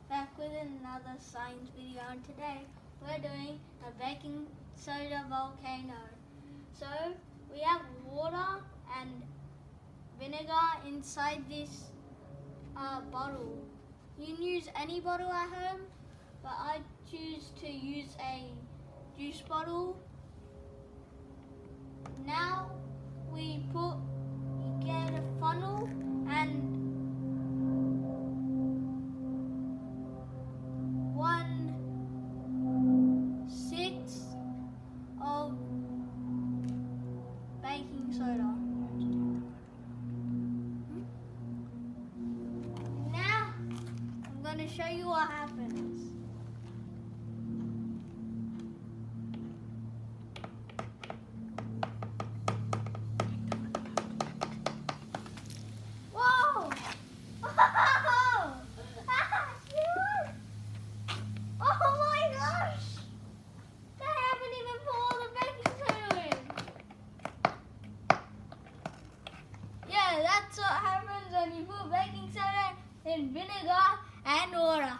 back with another science video, and today we're doing a baking soda volcano. So we have water and vinegar inside this bottle. You can use any bottle at home, but I choose to use a juice bottle. Now we get a funnel and 1/6 of baking soda. Now I'm going to show you what happens. Whoa! Oh my gosh! They haven't even put all the baking soda in. Yeah, that's what happens when you put baking soda in vinegar and water.